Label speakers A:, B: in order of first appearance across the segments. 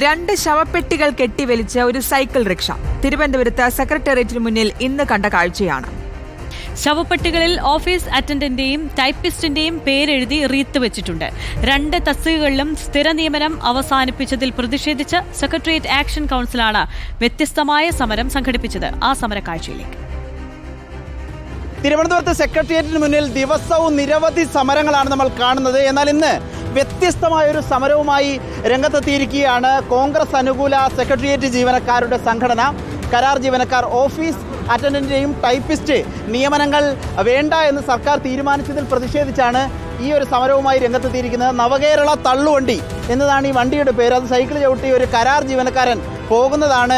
A: 2 ശവപ്പെട്ടികൾ കെട്ടിവലിച്ച് ഒരു cycle rickshaw തിരുവനന്തപുരത്ത് സെക്രട്ടേറിയറ്റിന് മുന്നിൽ ഇന്ന് കണ്ട കാഴ്ചയാണ്.
B: ശവപ്പെട്ടികളിൽ ഓഫീസ് അറ്റൻഡന്റിന്റെയും ടൈപ്പിസ്റ്റിന്റെയും പേരെഴുതി റീത്ത് വെച്ചിട്ടുണ്ട്. 2 തസ്തികകളിലും സ്ഥിര നിയമനം അവസാനിപ്പിച്ചതിൽ പ്രതിഷേധിച്ച് സെക്രട്ടേറിയറ്റ് ആക്ഷൻ കൗൺസിലാണ് വ്യത്യസ്തമായ സമരം സംഘടിപ്പിച്ചത്. ആ സമര കാഴ്ചയിലേക്ക്.
C: തിരുവനന്തപുരത്ത് സെക്രട്ടേറിയറ്റിന് മുന്നിൽ ദിവസവും നിരവധി സമരങ്ങളാണ് നമ്മൾ കാണുന്നത്. എന്നാൽ ഇന്ന് വ്യത്യസ്തമായൊരു സമരവുമായി രംഗത്തെത്തിയിരിക്കുകയാണ് കോൺഗ്രസ് അനുകൂല സെക്രട്ടേറിയറ്റ് ജീവനക്കാരുടെ സംഘടന. കരാർ ജീവനക്കാർ ഓഫീസ് അറ്റൻഡന്റിന്റെയും ടൈപ്പിസ്റ്റ് നിയമനങ്ങൾ വേണ്ട എന്ന് സർക്കാർ തീരുമാനിച്ചതിൽ പ്രതിഷേധിച്ചാണ് ഈ ഒരു സമരവുമായി രംഗത്തെത്തിയിരിക്കുന്നത്. നവകേരള തള്ളുവണ്ടി എന്നതാണ് ഈ വണ്ടിയുടെ പേര്. അത് സൈക്കിൾ ചവിട്ടി ഒരു കരാർ ജീവനക്കാരൻ പോകുന്നതാണ്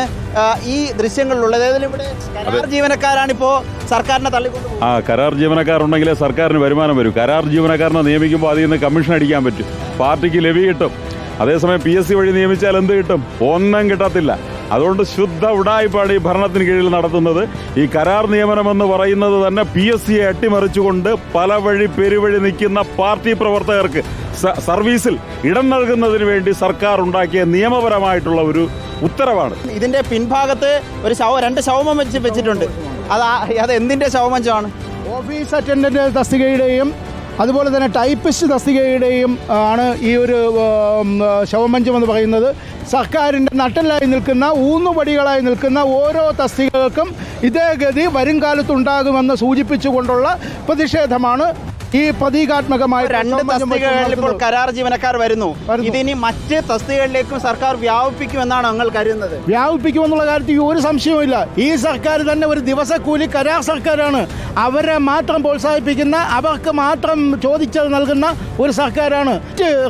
C: ഈ ദൃശ്യങ്ങളിലുള്ളത്. ഇവിടെ കരാർ ജീവനക്കാരാണിപ്പോൾ സർക്കാരിനെ തള്ളിക്കൊണ്ടു.
D: കരാർ ജീവനക്കാരുണ്ടെങ്കിലേ സർക്കാരിന് വരുമാനം വരും. കരാർ ജീവനക്കാരനെ നിയമിക്കുമ്പോൾ അതിൽ നിന്ന് കമ്മീഷൻ അടിക്കാൻ പറ്റും, പാർട്ടിക്ക് ലെവി കിട്ടും. അതേസമയം PSC വഴി നിയമിച്ചാൽ എന്ത് കിട്ടും? ഒന്നും കിട്ടത്തില്ല. അതുകൊണ്ട് ശുദ്ധ ഉടായ്പാണ് ഈ ഭരണത്തിന് കീഴിൽ നടത്തുന്നത്. ഈ കരാർ നിയമനമെന്ന് പറയുന്നത് തന്നെ PSCയെ അട്ടിമറിച്ചുകൊണ്ട് പല വഴി പെരുവഴി നിൽക്കുന്ന പാർട്ടി പ്രവർത്തകർക്ക് സർവീസിൽ ഇടം നൽകുന്നതിന് വേണ്ടി സർക്കാർ ഉണ്ടാക്കിയ നിയമപരമായിട്ടുള്ള ഒരു ഉത്തരവാണ്.
C: ഇതിന്റെ പിൻഭാഗത്ത് ഒരു 2 ശവമഞ്ചം വെച്ചിട്ടുണ്ട്. അത് എന്തിന്റെ ശവമഞ്ചമാണ്?
E: ഓഫീസ് അറ്റൻഡന്റ് തസ്തികയുടെയും അതുപോലെ തന്നെ ടൈപ്പിസ്റ്റ് തസ്തികയുടെയും ആണ് ഈ ഒരു ശവമഞ്ചം എന്ന് പറയുന്നത്. സർക്കാരിൻ്റെ നട്ടലായി നിൽക്കുന്ന ഊന്നുപടികളായി നിൽക്കുന്ന ഓരോ തസ്തികകൾക്കും ഇതേ ഗതി വരും കാലത്തുണ്ടാകുമെന്ന് സൂചിപ്പിച്ചുകൊണ്ടുള്ള പ്രതിഷേധമാണ് ഈ പ്രതീകാത്മകമായ
C: 2 തസ്തികകളിൽ ഇപ്പോൾ കരാർ ജീവനക്കാർ വരുന്നു. ഇതിനി മറ്റ് തസ്തികകളിലേക്കും സർക്കാർ വ്യാപിപ്പിക്കുമെന്നാണ് ഞങ്ങൾ കരുതുന്നത്.
E: വ്യാപിപ്പിക്കുമെന്നുള്ള കാര്യത്തിൽ ഒരു സംശയവുമില്ല. ഈ സർക്കാർ തന്നെ ഒരു ദിവസക്കൂലി കരാർ സർക്കാരാണ്. അവരെ മാത്രം പ്രോത്സാഹിപ്പിക്കുന്ന, അവർക്ക് മാത്രം ചോദിച്ചത് നൽകുന്ന ഒരു സർക്കാരാണ്.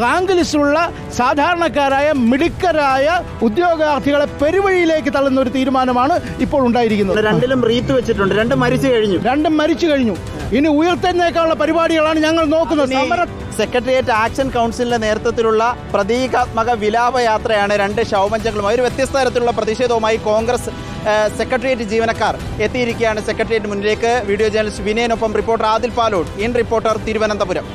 E: റാങ്ക് ലിസ്റ്റിലുള്ള സാധാരണക്കാരായ മിടുക്കരായ ഉദ്യോഗാർത്ഥികളെ പെരുവഴിയിലേക്ക് തള്ളുന്ന ഒരു തീരുമാനമാണ് ഇപ്പോൾ ഉണ്ടായിരിക്കുന്നത്.
C: 2ലും റീത്ത് വെച്ചിട്ടുണ്ട്. 2 മരിച്ചു കഴിഞ്ഞു.
E: ഇനി ഉയർത്തെഴുന്നേക്കാനുള്ള പരിപാടികളാണ് ഞങ്ങൾ നോക്കുന്നത്.
C: സെക്രട്ടേറിയറ്റ് ആക്ഷൻ കൗൺസിലിന്റെ നേതൃത്വത്തിലുള്ള പ്രതീകാത്മക വിലാപയാത്രയാണ് 2 ശവമഞ്ചങ്ങളുമായി. ഒരു വ്യത്യസ്ത തരത്തിലുള്ള പ്രതിഷേധവുമായി കോൺഗ്രസ് സെക്രട്ടേറിയറ്റ് ജീവനക്കാർ എത്തിയിരിക്കുകയാണ് സെക്രട്ടേറിയറ്റ് മുന്നിലേക്ക്. വീഡിയോ ജേർണലിസ്റ്റ് വിനയനൊപ്പം reporter Adil Palode, in reporter, Thiruvananthapuram.